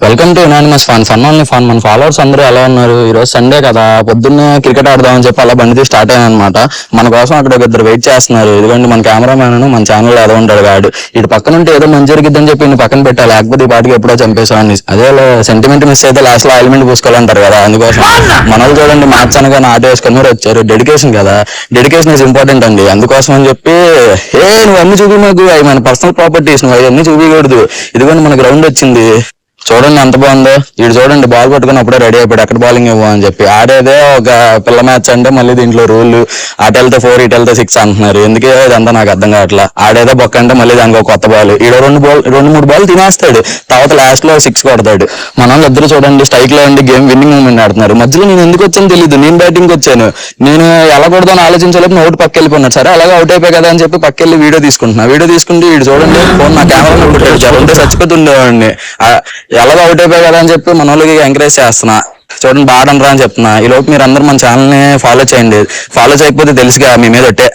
Welcome to unanimous fun only fun. మన followers అందరూ ఎలా ఉన్నారు? ఈ రోజు సండే కదా, పొద్దున్నే క్రికెట్ ఆడదామని చెప్పి అలా బండి స్టార్ట్ అయ్యాను అనమాట. మన కోసం అక్కడ ఒక ఇద్దరు వెయిట్ చేస్తున్నారు. ఇదిగోండి మన కెమెరామ్యాన్, మన ఛానల్ ఏదో ఉంటాడు గాడు. ఇటు పక్కన ఉంటే ఏదో మంచి జరిగిద్దని చెప్పి ఇన్ని పక్కన పెట్టా, లేకపోతే ఈ పాటికి ఎప్పుడో చంపేసామని. అదే సెంటిమెంట్ మిస్ అయితే లాస్ట్ లో ఆయిల్మెంట్ పూసుకోవాలంటారు కదా, అందుకోసం మనోళ్ళు చూడండి మ్యాచ్ అనగానే ఆట వేసుకొని మీరు వచ్చారు. డెడికేషన్ కదా, డెడికేషన్ ఇస్ ఇంపార్టెంట్ అండి. అందుకోసం అని చెప్పి నువ్వు అన్ని చూపి మాకు, అవి మన పర్సనల్ ప్రాపర్టీస్, నువ్వు అవన్నీ చూపించకూడదు. ఇదిగోండి మన గ్రౌండ్ వచ్చింది, చూడండి ఎంత బాగుందో. ఇటు చూడండి బాల్ పట్టుకుని అప్పుడే రెడీ అయిపోయాడు ఎక్కడ బౌలింగ్ ఇవ్వని చెప్పి. ఆడేదే ఒక పిల్ల మ్యాచ్ అంటే మళ్ళీ దీంట్లో రూల్ అటు వెళ్తే 4 ఇటు వెళ్తే 6 అంటున్నారు. ఎందుకే ఇదంతా నాకు అర్థం కావట్లా. ఆడేదే బొక్క అంటే మళ్ళీ దానికి ఒక కొత్త బాల్, ఈడ రెండు మూడు బాల్ తినేస్తాడు, తర్వాత లాస్ట్ లో 6 కొడతాడు. మన వాళ్ళు ఇద్దరు చూడండి స్ట్రైక్ లో ఉండి గేమ్ విన్నింగ్ మూమెంట్ ఆడుతున్నారు. మధ్యలో నేను ఎందుకు వచ్చాను తెలియదు, నేను బ్యాటింగ్ వచ్చాను. నేను ఎలా కొడదాను ఆలోచించలేపు అవుట్ పక్క వెళ్ళిపోయినాడు. సరే అలాగే అవుట్ అయిపోయి కదా అని చెప్పి పక్కెళ్ళి వీడియో తీసుకుంటే ఇటు చూడండి ఫోన్ నా కెమెరా కొట్టాడు. ఉంటే చచ్చిపోతూ ఉండేవాడిని. ఎలాగో అవుట్ అయిపోయి కదా అని చెప్పి మన వాళ్ళకి ఎంకరేజ్ చేస్తున్నా. చూడండి బాగా రా అని చెప్తున్నా. ఈ లోపు మీరు అందరూ మన ఛానల్ ని ఫాలో చేయండి. ఫాలో చేయకపోతే తెలుసుగా మీ మీద ఒట్టే.